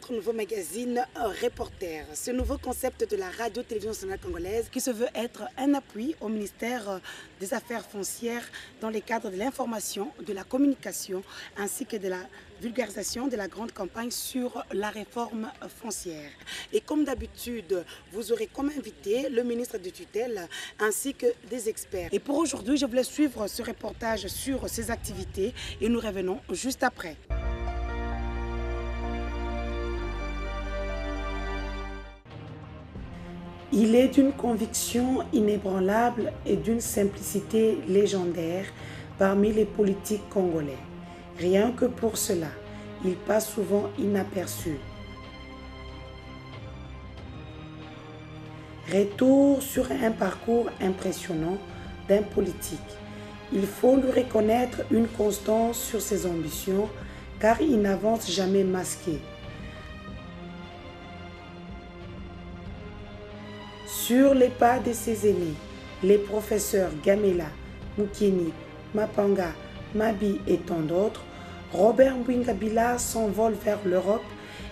votre nouveau magazine Reporter. Ce nouveau concept de la radio-télévision nationale congolaise qui se veut être un appui au ministère des Affaires foncières dans les cadres de l'information, de la communication ainsi que de la vulgarisation de la grande campagne sur la réforme foncière. Et comme d'habitude, vous aurez comme invité le ministre de tutelle ainsi que des experts. Et pour aujourd'hui, je voulais suivre ce reportage sur ces activités et nous revenons juste après. Il est d'une conviction inébranlable et d'une simplicité légendaire parmi les politiques congolais. Rien que pour cela, il passe souvent inaperçu. Retour sur un parcours impressionnant d'un politique. Il faut lui reconnaître une constance sur ses ambitions car il n'avance jamais masqué. Sur les pas de ses aînés, les professeurs Gamela, Mukini, Mapanga, Mabi et tant d'autres, Robert Mbouingabila s'envole vers l'Europe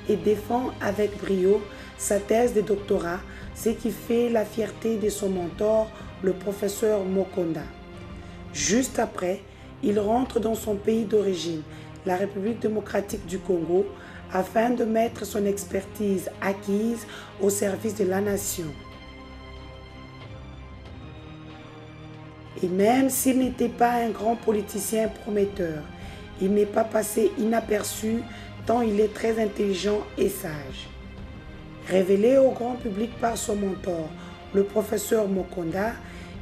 et défend avec brio sa thèse de doctorat, ce qui fait la fierté de son mentor, le professeur Mokonda. Juste après, il rentre dans son pays d'origine, la République démocratique du Congo, afin de mettre son expertise acquise au service de la nation. Et même s'il n'était pas un grand politicien prometteur, il n'est pas passé inaperçu tant il est très intelligent et sage. Révélé au grand public par son mentor, le professeur Mokonda,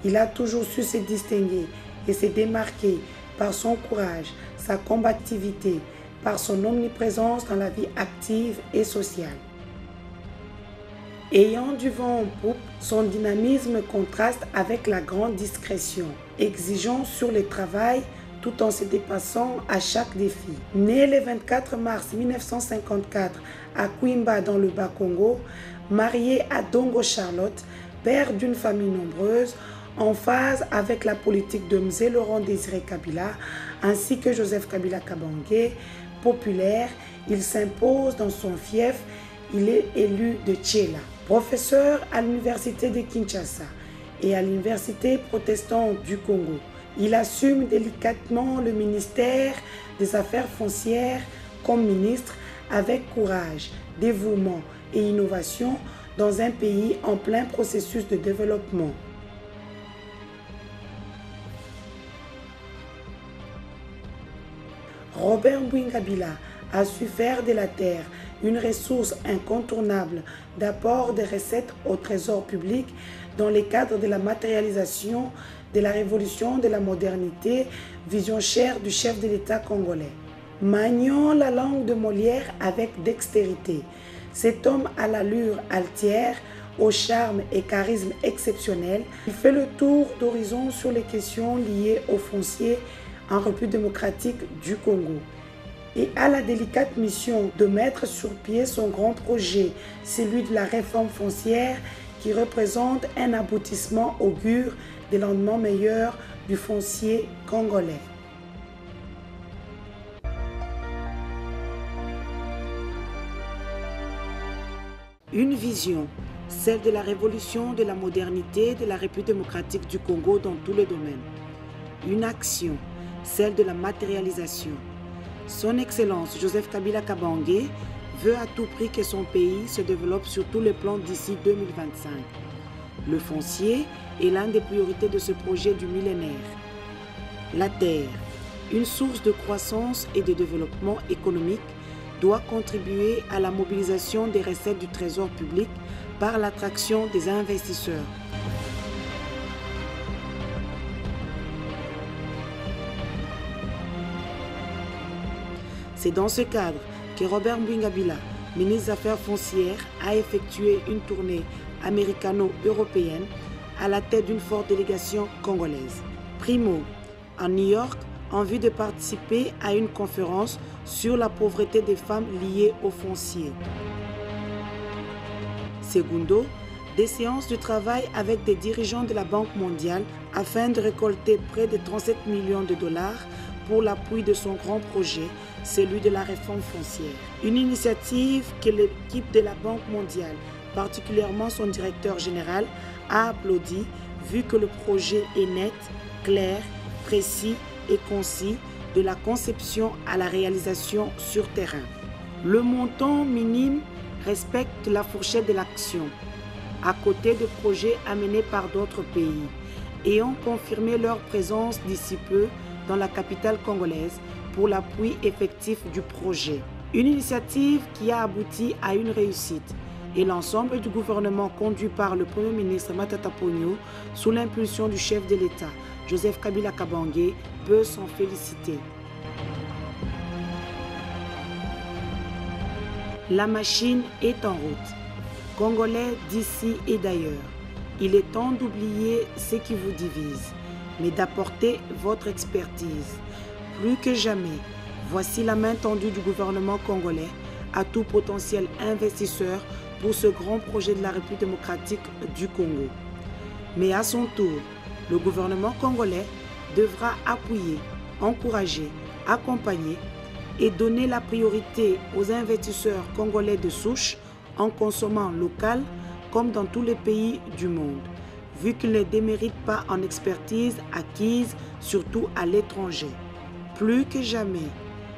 il a toujours su se distinguer et se démarquer par son courage, sa combativité, par son omniprésence dans la vie active et sociale. Ayant du vent en poupe, son dynamisme contraste avec la grande discrétion, exigeant sur le travail tout en se dépassant à chaque défi. Né le 24 mars 1954 à Kwimba dans le Bas-Congo, marié à Dongo Charlotte, père d'une famille nombreuse, en phase avec la politique de Mzee Laurent Désiré Kabila ainsi que Joseph Kabila Kabange, populaire, il s'impose dans son fief. Il est élu de Tchéla. Professeur à l'université de Kinshasa et à l'université protestante du Congo, il assume délicatement le ministère des Affaires foncières comme ministre avec courage, dévouement et innovation dans un pays en plein processus de développement. Robert Mbouingabila a su faire de la terre une ressource incontournable d'apport de recettes au trésor public dans le cadre de la matérialisation de la révolution de la modernité, vision chère du chef de l'État congolais. Maniant la langue de Molière avec dextérité, cet homme à l'allure altière, au charme et charisme exceptionnel, il fait le tour d'horizon sur les questions liées au foncier en République démocratique du Congo et a la délicate mission de mettre sur pied son grand projet, celui de la réforme foncière qui représente un aboutissement augure des lendemains meilleurs du foncier congolais. Une vision, celle de la révolution de la modernité de la République démocratique du Congo dans tous les domaines. Une action, celle de la matérialisation. Son Excellence Joseph Kabila Kabange veut à tout prix que son pays se développe sur tous les plans d'ici 2025. Le foncier est l'une des priorités de ce projet du millénaire. La terre, une source de croissance et de développement économique, doit contribuer à la mobilisation des recettes du trésor public par l'attraction des investisseurs. C'est dans ce cadre que Robert Mbouingabila, ministre des Affaires foncières, a effectué une tournée américano-européenne à la tête d'une forte délégation congolaise. Primo, à New York, en vue de participer à une conférence sur la pauvreté des femmes liées au foncier. Segundo, des séances de travail avec des dirigeants de la Banque mondiale afin de récolter près de 37 millions de dollars pour l'appui de son grand projet celui de la réforme foncière. Une initiative que l'équipe de la Banque mondiale, particulièrement son directeur général, a applaudi vu que le projet est net, clair, précis et concis de la conception à la réalisation sur terrain. Le montant minime respecte la fourchette de l'action, à côté de projets amenés par d'autres pays, et ont confirmé leur présence d'ici peu dans la capitale congolaise pour l'appui effectif du projet. Une initiative qui a abouti à une réussite et l'ensemble du gouvernement conduit par le Premier ministre Matata Ponyo sous l'impulsion du chef de l'État, Joseph Kabila Kabange, peut s'en féliciter. La machine est en route. Congolais d'ici et d'ailleurs, il est temps d'oublier ce qui vous divise, mais d'apporter votre expertise. Plus que jamais, voici la main tendue du gouvernement congolais à tout potentiel investisseur pour ce grand projet de la République démocratique du Congo. Mais à son tour, le gouvernement congolais devra appuyer, encourager, accompagner et donner la priorité aux investisseurs congolais de souche en consommant local comme dans tous les pays du monde, vu qu'ils ne déméritent pas en expertise acquise, surtout à l'étranger. Plus que jamais,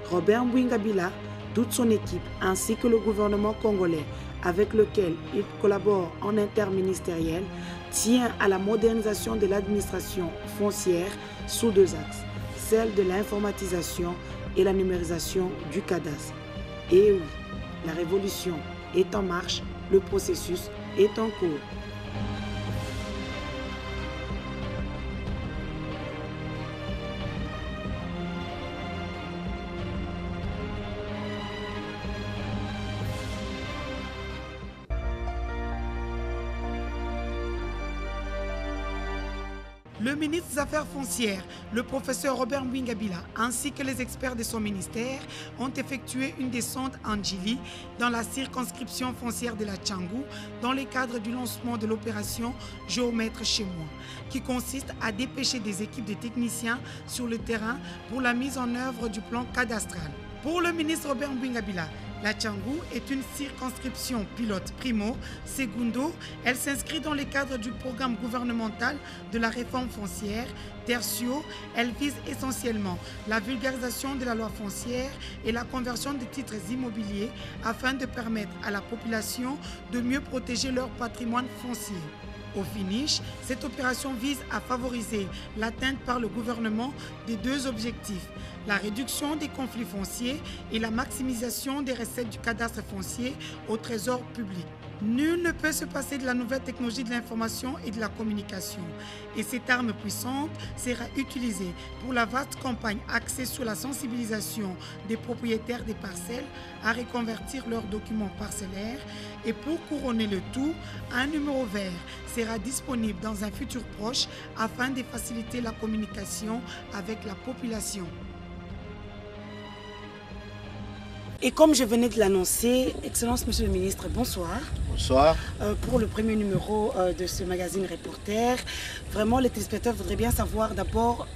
Robert Mbouingabila, toute son équipe ainsi que le gouvernement congolais avec lequel il collabore en interministériel, tient à la modernisation de l'administration foncière sous deux axes, celle de l'informatisation et la numérisation du cadastre. Et oui, la révolution est en marche, le processus est en cours. Le ministre des Affaires foncières, le professeur Robert Mbouingabila, ainsi que les experts de son ministère ont effectué une descente en Djili dans la circonscription foncière de la Tchangou dans le cadre du lancement de l'opération Géomètre chez moi, qui consiste à dépêcher des équipes de techniciens sur le terrain pour la mise en œuvre du plan cadastral. Pour le ministre Robert Mbouingabila, la Tchangou est une circonscription pilote primo. Segundo, elle s'inscrit dans le cadre du programme gouvernemental de la réforme foncière. Tertio, elle vise essentiellement la vulgarisation de la loi foncière et la conversion des titres immobiliers afin de permettre à la population de mieux protéger leur patrimoine foncier. Au finish, cette opération vise à favoriser l'atteinte par le gouvernement des deux objectifs, la réduction des conflits fonciers et la maximisation des recettes du cadastre foncier au trésor public. Nul ne peut se passer de la nouvelle technologie de l'information et de la communication. Et cette arme puissante sera utilisée pour la vaste campagne axée sur la sensibilisation des propriétaires des parcelles à reconvertir leurs documents parcellaires. Et pour couronner le tout, un numéro vert sera disponible dans un futur proche afin de faciliter la communication avec la population. Et comme je venais de l'annoncer, Excellence Monsieur le Ministre, bonsoir. Bonsoir. Pour le premier numéro de ce magazine Reporter, vraiment les téléspectateurs voudraient bien savoir d'abord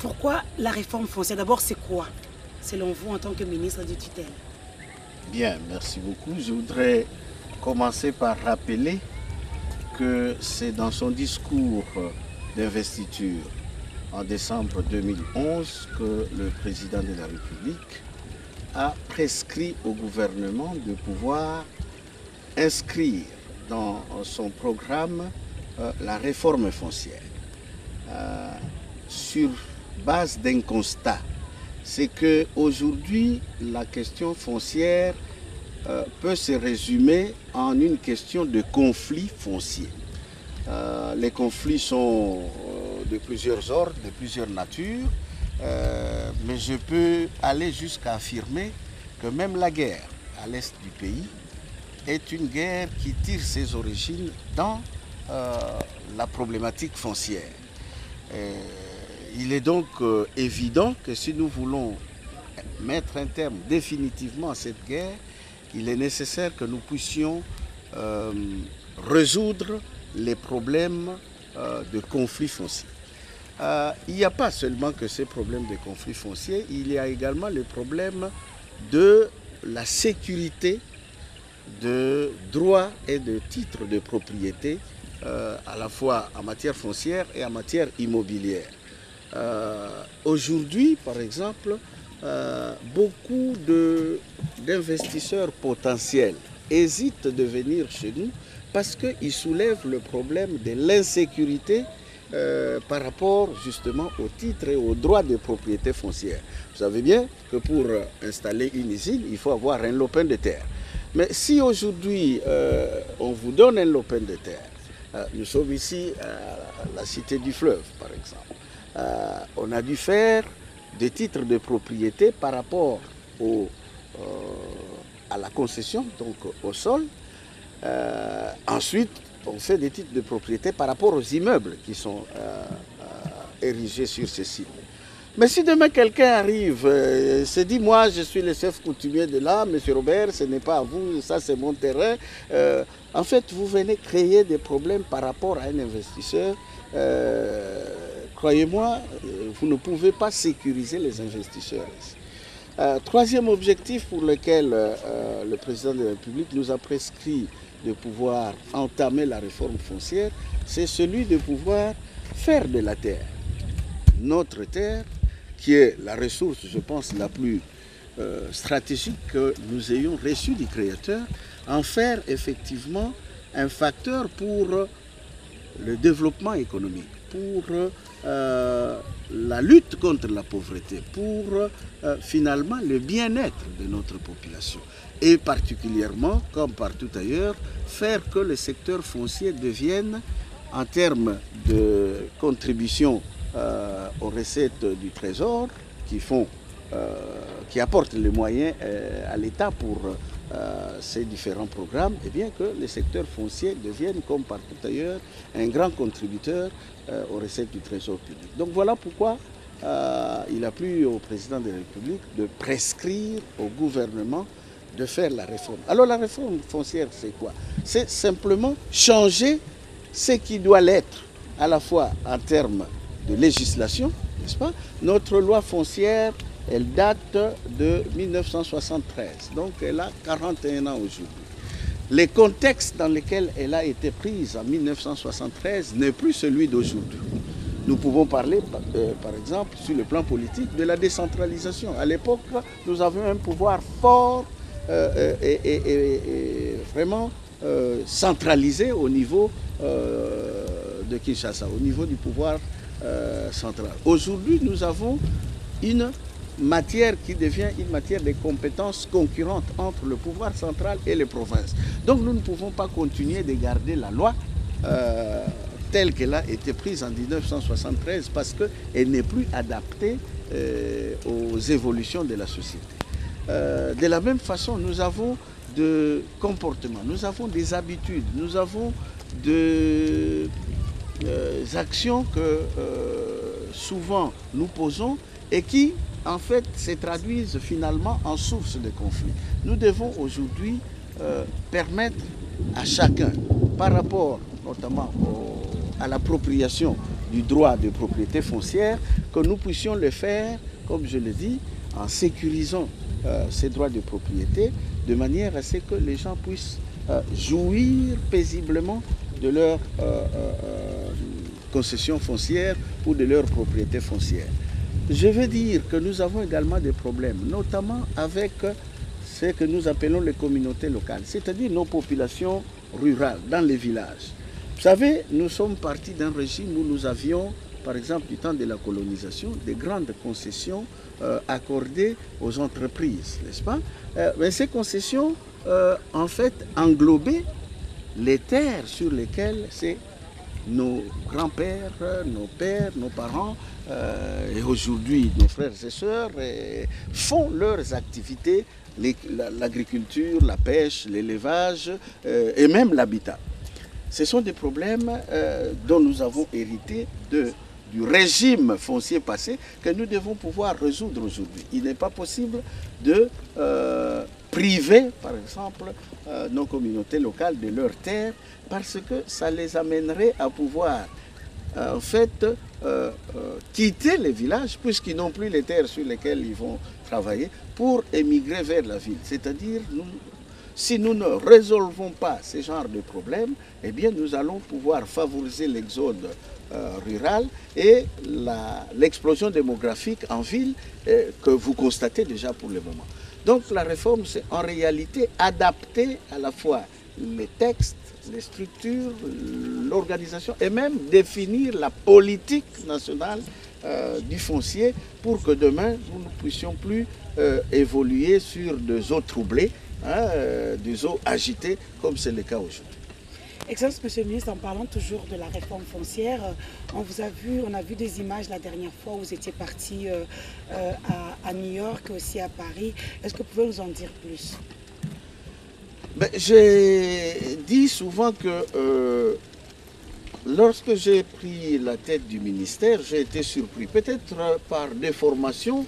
pourquoi la réforme foncière. D'abord, c'est quoi, selon vous, en tant que ministre du tutelle? Bien, merci beaucoup. Je voudrais commencer par rappeler que c'est dans son discours d'investiture en décembre 2011 que le président de la République a prescrit au gouvernement de pouvoir inscrire dans son programme la réforme foncière sur base d'un constat. C'est qu'aujourd'hui, la question foncière peut se résumer en une question de conflit foncier. Les conflits sont de plusieurs ordres, de plusieurs natures, mais je peux aller jusqu'à affirmer que même la guerre à l'est du pays est une guerre qui tire ses origines dans la problématique foncière. Il est donc évident que si nous voulons mettre un terme définitivement à cette guerre, il est nécessaire que nous puissions résoudre les problèmes de conflits fonciers. il n'y a pas seulement que ces problèmes de conflits fonciers, il y a également le problème de la sécurité de droits et de titres de propriété, à la fois en matière foncière et en matière immobilière. Aujourd'hui, par exemple, beaucoup d'investisseurs potentiels hésitent de venir chez nous parce qu'ils soulèvent le problème de l'insécurité par rapport justement aux titres et aux droits de propriété foncière. Vous savez bien que pour installer une usine, il faut avoir un lopin de terre. Mais si aujourd'hui on vous donne un lopin de terre, nous sommes ici à la Cité du Fleuve par exemple, on a dû faire des titres de propriété par rapport à la concession, donc au sol. Ensuite, on fait des titres de propriété par rapport aux immeubles qui sont érigés sur ces sites. Mais si demain quelqu'un arrive et se dit, moi je suis le chef coutumier de là, monsieur Robert, ce n'est pas à vous, ça c'est mon terrain, en fait vous venez créer des problèmes par rapport à un investisseur. Croyez-moi, vous ne pouvez pas sécuriser les investisseurs ici. Troisième objectif pour lequel le président de la République nous a prescrit de pouvoir entamer la réforme foncière, c'est celui de pouvoir faire de la terre, notre terre, qui est la ressource, je pense, la plus stratégique que nous ayons reçue du Créateur, en faire effectivement un facteur pour le développement économique, pour la lutte contre la pauvreté, pour finalement le bien-être de notre population. Et particulièrement, comme partout ailleurs, faire que le secteur foncier devienne, en termes de contribution aux recettes du Trésor, qui apportent les moyens à l'État pour ces différents programmes, et bien que le secteur foncier devienne, comme partout ailleurs, un grand contributeur aux recettes du Trésor public. Donc voilà pourquoi il a plu au président de la République de prescrire au gouvernement de faire la réforme. Alors la réforme foncière, c'est quoi? C'est simplement changer ce qui doit l'être, à la fois en termes de législation, n'est-ce pas? Notre loi foncière, elle date de 1973, donc elle a 41 ans aujourd'hui. Le contexte dans lequel elle a été prise en 1973 n'est plus celui d'aujourd'hui. Nous pouvons parler, par exemple, sur le plan politique, de la décentralisation. À l'époque, nous avions un pouvoir fort et vraiment centralisé au niveau de Kinshasa, au niveau du pouvoir central. Aujourd'hui, nous avons une matière qui devient une matière de compétences concurrentes entre le pouvoir central et les provinces. Donc nous ne pouvons pas continuer de garder la loi telle qu'elle a été prise en 1973 parce qu'elle n'est plus adaptée aux évolutions de la société. De la même façon, nous avons des comportements, nous avons des habitudes, nous avons des actions que souvent nous posons et qui en fait se traduisent finalement en source de conflits. Nous devons aujourd'hui permettre à chacun, par rapport notamment à l'appropriation du droit de propriété foncière, que nous puissions le faire, comme je l'ai dit, en sécurisant ces droits de propriété, de manière à ce que les gens puissent jouir paisiblement de leur concession foncière ou de leur propriété foncière. Je veux dire que nous avons également des problèmes, notamment avec ce que nous appelons les communautés locales, c'est-à-dire nos populations rurales, dans les villages. Vous savez, nous sommes partis d'un régime où nous avions, par exemple, du temps de la colonisation, des grandes concessions accordées aux entreprises, n'est-ce pas? Mais ces concessions, en fait, englobaient les terres sur lesquelles nos grands-pères, nos pères, nos parents, et aujourd'hui nos frères et sœurs, font leurs activités, l'agriculture, la pêche, l'élevage et même l'habitat. Ce sont des problèmes dont nous avons hérité du régime foncier passé que nous devons pouvoir résoudre aujourd'hui. Il n'est pas possible de priver, par exemple, nos communautés locales de leurs terres parce que ça les amènerait à pouvoir en fait quitter les villages puisqu'ils n'ont plus les terres sur lesquelles ils vont travailler pour émigrer vers la ville. C'est-à-dire, si nous ne résolvons pas ce genre de problème, eh bien nous allons pouvoir favoriser l'exode rural et l'explosion démographique en ville que vous constatez déjà pour le moment. Donc la réforme, c'est en réalité adapter à la fois les textes, les structures, l'organisation et même définir la politique nationale du foncier pour que demain nous ne puissions plus évoluer sur des eaux troublées, des eaux agitées comme c'est le cas aujourd'hui. Excellence, Monsieur le ministre, en parlant toujours de la réforme foncière, on a vu des images la dernière fois où vous étiez parti à New York et aussi à Paris. Est-ce que vous pouvez nous en dire plus? J'ai dit souvent que lorsque j'ai pris la tête du ministère, j'ai été surpris, peut-être par des formations,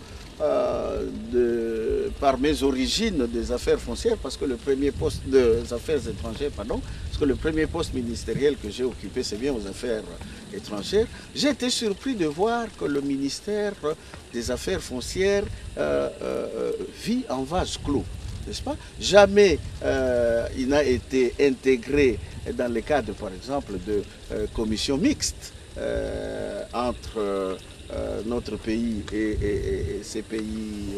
par mes origines des affaires foncières, parce que le premier poste des affaires étrangères, pardon, parce que le premier poste ministériel que j'ai occupé, c'est bien aux affaires étrangères. J'ai été surpris de voir que le ministère des affaires foncières vit en vase clos, n'est-ce pas? Jamais il n'a été intégré dans le cadre, par exemple, de commissions mixtes entre notre pays et ses pays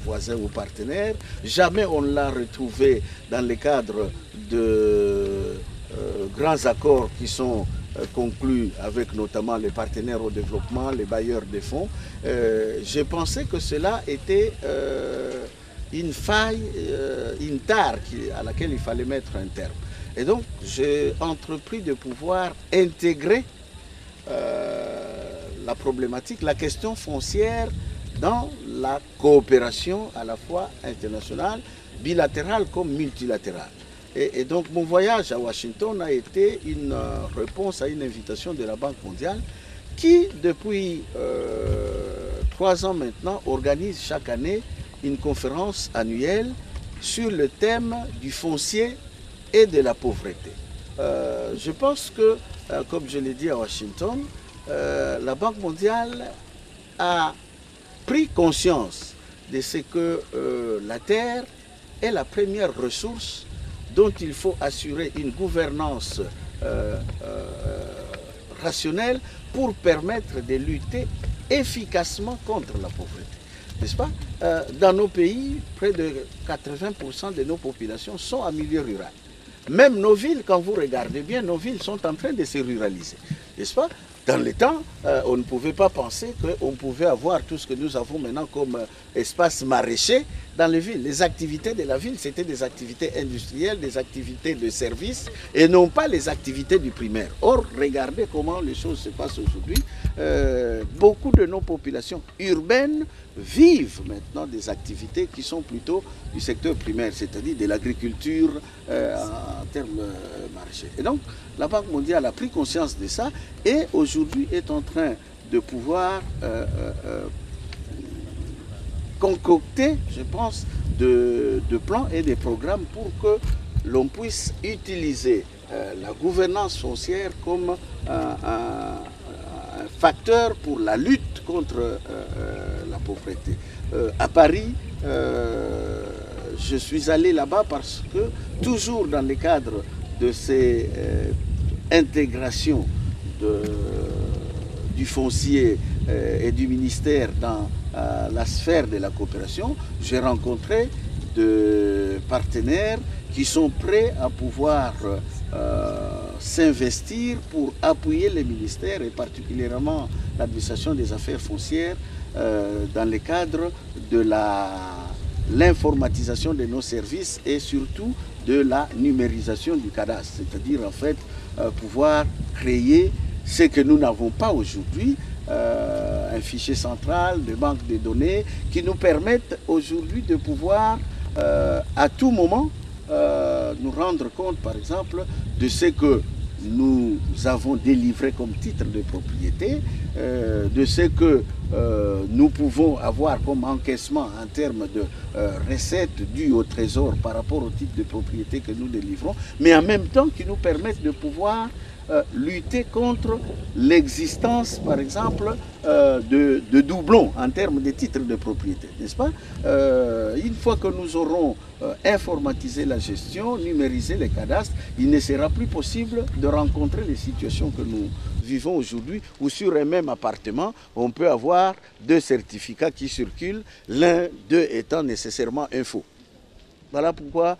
voisins ou partenaires. Jamais on l'a retrouvé dans le cadre de grands accords qui sont conclus avec notamment les partenaires au développement, les bailleurs des fonds. J'ai pensé que cela était une faille, une tare à laquelle il fallait mettre un terme. Et donc j'ai entrepris de pouvoir intégrer la problématique, la question foncière dans la coopération à la fois internationale, bilatérale comme multilatérale. Et donc mon voyage à Washington a été une réponse à une invitation de la Banque mondiale qui, depuis 3 ans maintenant, organise chaque année une conférence annuelle sur le thème du foncier et de la pauvreté. Je pense que, comme je l'ai dit à Washington, la Banque mondiale a pris conscience de ce que la terre est la première ressource dont il faut assurer une gouvernance rationnelle pour permettre de lutter efficacement contre la pauvreté. N'est-ce pas? Dans nos pays, près de 80% de nos populations sont en milieu rural. Même nos villes, quand vous regardez bien, nos villes sont en train de se ruraliser. N'est-ce pas? Dans le temps, on ne pouvait pas penser qu'on pouvait avoir tout ce que nous avons maintenant comme espace maraîcher dans les villes. Les activités de la ville, c'était des activités industrielles, des activités de services et non pas les activités du primaire. Or, regardez comment les choses se passent aujourd'hui. Beaucoup de nos populations urbaines vivent maintenant des activités qui sont plutôt du secteur primaire, c'est-à-dire de l'agriculture en termes maraîchers. Et donc, la Banque mondiale a pris conscience de ça et aujourd'hui est en train de pouvoir concocter, je pense, de plans et des programmes pour que l'on puisse utiliser la gouvernance foncière comme un facteur pour la lutte contre la pauvreté. À Paris, je suis allé là-bas parce que toujours dans le cadre de ces intégrations du foncier et du ministère dans la sphère de la coopération, j'ai rencontré de partenaires qui sont prêts à pouvoir s'investir pour appuyer les ministères et particulièrement l'administration des affaires foncières dans le cadre de l'informatisation de nos services et surtout de la numérisation du cadastre, c'est-à-dire en fait pouvoir créer ce que nous n'avons pas aujourd'hui, un fichier central de banque de données qui nous permettent aujourd'hui de pouvoir à tout moment nous rendre compte par exemple de ce que nous avons délivré comme titre de propriété de ce que nous pouvons avoir comme encaissement en termes de recettes dues au trésor par rapport au type de propriété que nous délivrons, mais en même temps qui nous permettent de pouvoir lutter contre l'existence, par exemple, de doublons en termes de titres de propriété, n'est-ce pas? Une fois que nous aurons informatisé la gestion, numérisé les cadastres, il ne sera plus possible de rencontrer les situations que nous vivons aujourd'hui, où sur un même appartement, on peut avoir deux certificats qui circulent, l'un d'eux étant nécessairement un faux. Voilà pourquoi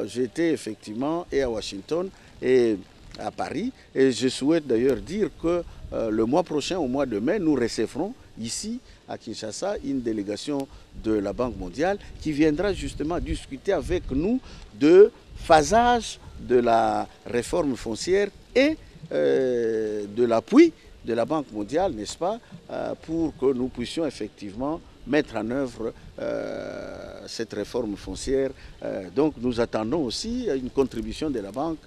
j'étais effectivement et à Washington et à Paris, et je souhaite d'ailleurs dire que le mois prochain, au mois de mai, nous recevrons ici à Kinshasa une délégation de la Banque mondiale qui viendra justement discuter avec nous de phasage de la réforme foncière et de l'appui de la Banque mondiale, n'est-ce pas, pour que nous puissions effectivement mettre en œuvre cette réforme foncière. Donc nous attendons aussi une contribution de la banque,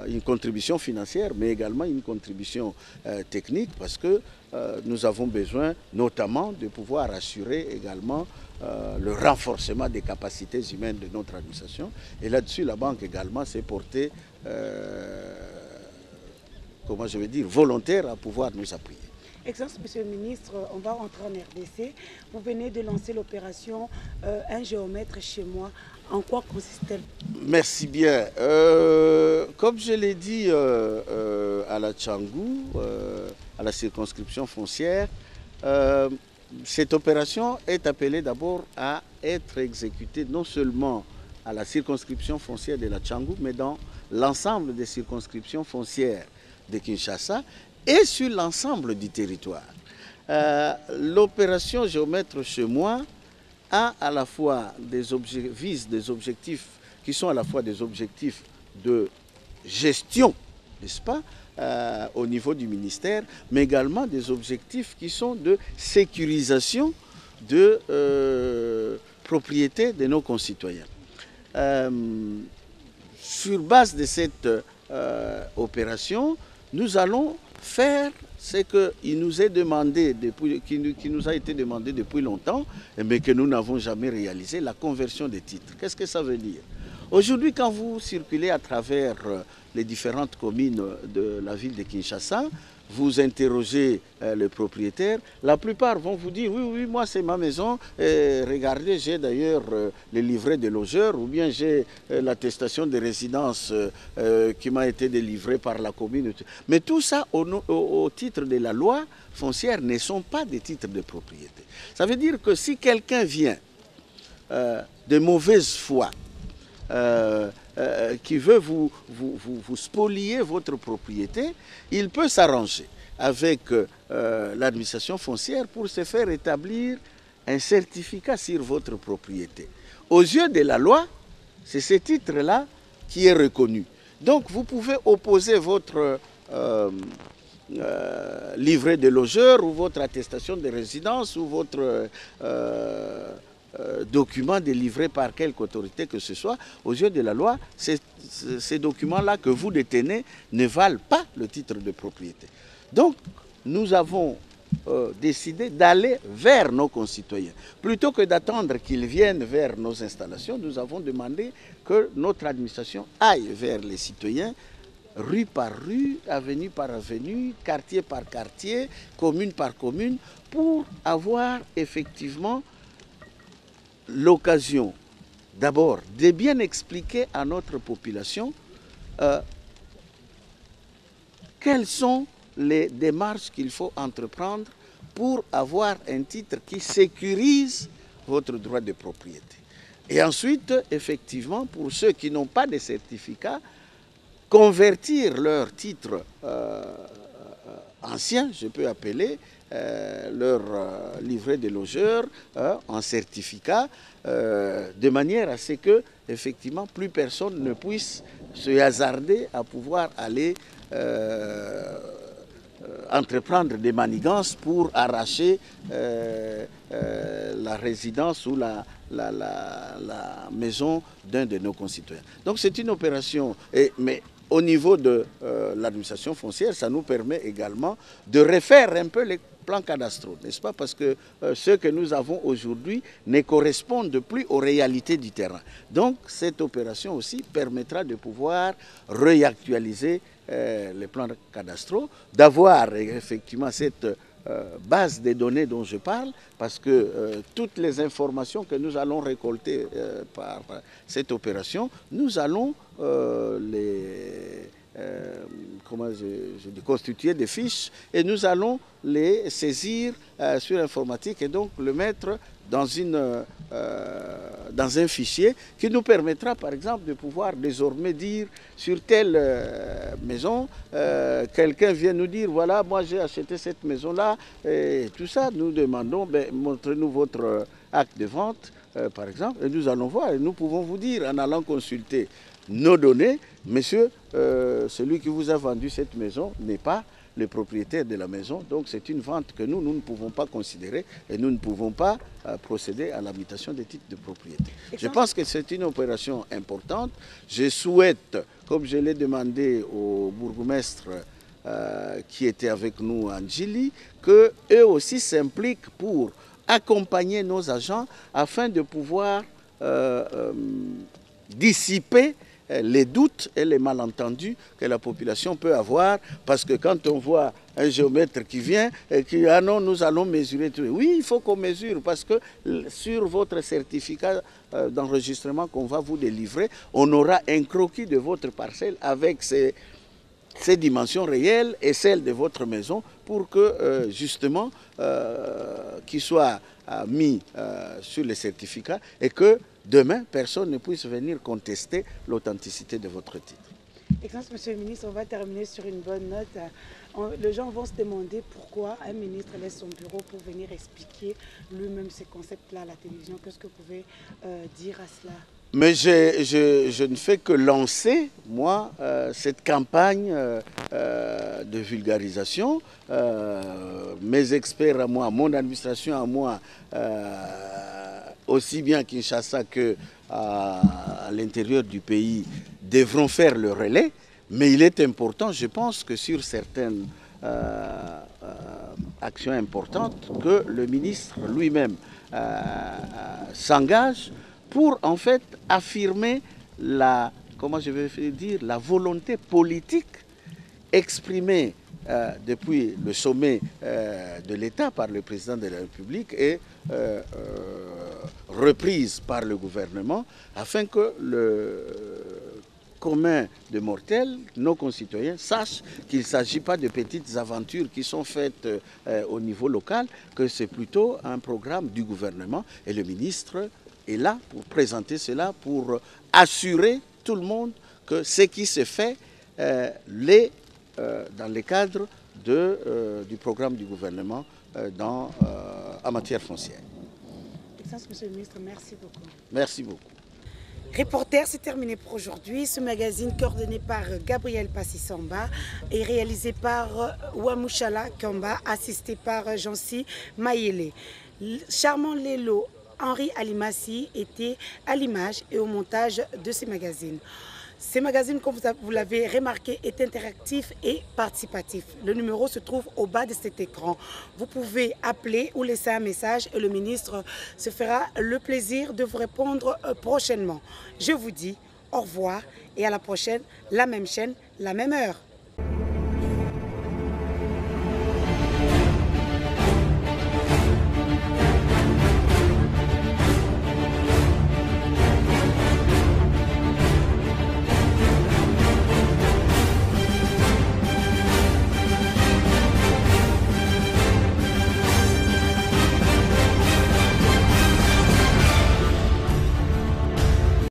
une contribution financière, mais également une contribution technique, parce que nous avons besoin notamment de pouvoir assurer également le renforcement des capacités humaines de notre administration. Et là-dessus, la banque également s'est portée, comment je vais dire, volontaire à pouvoir nous appuyer. Excellence, Monsieur le Ministre, on va rentrer en RDC. Vous venez de lancer l'opération Un géomètre chez moi. En quoi consiste-t-elle? Merci bien. Comme je l'ai dit à la Tchangou, à la circonscription foncière, cette opération est appelée d'abord à être exécutée non seulement à la circonscription foncière de la Tchangou, mais dans l'ensemble des circonscriptions foncières de Kinshasa et sur l'ensemble du territoire. L'opération Géomètre chez moi a à la fois vise des objectifs qui sont à la fois des objectifs de gestion, n'est-ce pas, au niveau du ministère, mais également des objectifs qui sont de sécurisation de propriété de nos concitoyens. Sur base de cette opération, nous allons faire ce qui nous est demandé qui nous a été demandé depuis longtemps, mais que nous n'avons jamais réalisé, la conversion des titres. Qu'est-ce que ça veut dire? Aujourd'hui, quand vous circulez à travers les différentes communes de la ville de Kinshasa, vous interrogez les propriétaires, la plupart vont vous dire « Oui, moi c'est ma maison, regardez, j'ai d'ailleurs les livrets de logeurs ou bien j'ai l'attestation de résidence qui m'a été délivrée par la commune. » Mais tout ça, au titre de la loi foncière, ne sont pas des titres de propriété. Ça veut dire que si quelqu'un vient de mauvaise foi, qui veut vous spolier votre propriété, il peut s'arranger avec l'administration foncière pour se faire établir un certificat sur votre propriété. Aux yeux de la loi, c'est ce titre-là qui est reconnu. Donc vous pouvez opposer votre livret de logeur ou votre attestation de résidence ou votre document délivré par quelque autorité que ce soit, aux yeux de la loi, ces documents-là que vous détenez ne valent pas le titre de propriété. Donc, nous avons décidé d'aller vers nos concitoyens. Plutôt que d'attendre qu'ils viennent vers nos installations, nous avons demandé que notre administration aille vers les citoyens, rue par rue, avenue par avenue, quartier par quartier, commune par commune, pour avoir effectivement l'occasion d'abord de bien expliquer à notre population quelles sont les démarches qu'il faut entreprendre pour avoir un titre qui sécurise votre droit de propriété. Et ensuite, effectivement, pour ceux qui n'ont pas de certificat, convertir leur titre ancien, je peux appeler, leur livret de logeur en certificat, de manière à ce que, effectivement, plus personne ne puisse se hasarder à pouvoir aller entreprendre des manigances pour arracher la résidence ou la maison d'un de nos concitoyens. Donc c'est une opération, mais au niveau de l'administration foncière, ça nous permet également de refaire un peu les plans cadastraux, n'est-ce pas? Parce que ceux que nous avons aujourd'hui ne correspondent plus aux réalités du terrain. Donc cette opération aussi permettra de pouvoir réactualiser les plans cadastraux, d'avoir effectivement cette base des données dont je parle, parce que toutes les informations que nous allons récolter par cette opération, nous allons constituer des fiches et nous allons les saisir sur l'informatique et donc le mettre dans un fichier qui nous permettra par exemple de pouvoir désormais dire sur telle maison, quelqu'un vient nous dire voilà moi j'ai acheté cette maison là et tout ça, nous demandons montrez-nous votre acte de vente par exemple et nous allons voir et nous pouvons vous dire en allant consulter nos données, monsieur, celui qui vous a vendu cette maison n'est pas le propriétaire de la maison. Donc c'est une vente que nous ne pouvons pas considérer et nous ne pouvons pas procéder à l'habitation des titres de propriété. Je pense que c'est une opération importante. Je souhaite, comme je l'ai demandé au bourgmestre qui était avec nous en Djili, qu'eux aussi s'impliquent pour accompagner nos agents afin de pouvoir dissiper les doutes et les malentendus que la population peut avoir, parce que quand on voit un géomètre qui vient et qui dit « Ah non, nous allons mesurer tout ». Oui, il faut qu'on mesure, parce que sur votre certificat d'enregistrement qu'on va vous délivrer, on aura un croquis de votre parcelle avec ces dimensions réelles et celles de votre maison pour que justement qu'il soit mis sur les certificats et que demain, personne ne puisse venir contester l'authenticité de votre titre. Excellence, Monsieur le ministre, on va terminer sur une bonne note. Les gens vont se demander pourquoi un ministre laisse son bureau pour venir expliquer lui-même ces concepts-là à la télévision. Qu'est-ce que vous pouvez dire à cela? Mais je ne fais que lancer, moi, cette campagne de vulgarisation. Mes experts à moi, mon administration à moi, aussi bien à Kinshasa qu'à l'intérieur du pays, devront faire le relais. Mais il est important, je pense, que sur certaines actions importantes, que le ministre lui-même s'engage pour en fait affirmer la volonté politique exprimée depuis le sommet de l'État par le président de la République et reprise par le gouvernement, afin que le commun de mortels, nos concitoyens, sachent qu'il ne s'agit pas de petites aventures qui sont faites au niveau local, que c'est plutôt un programme du gouvernement et le ministre est là pour présenter cela, pour assurer tout le monde que ce qui se fait dans le cadre du programme du gouvernement en matière foncière. Excellence, Monsieur le ministre, merci beaucoup. Merci beaucoup. Reporter, c'est terminé pour aujourd'hui. Ce magazine coordonné par Gabriel Passissamba et réalisé par Wamushala Kamba, assisté par Jancy Mayele. Charmant Lelo, Henri Alimassi était à l'image et au montage de ces magazines. Ces magazines, comme vous l'avez remarqué, est interactif et participatif. Le numéro se trouve au bas de cet écran. Vous pouvez appeler ou laisser un message et le ministre se fera le plaisir de vous répondre prochainement. Je vous dis au revoir et à la prochaine, la même chaîne, la même heure.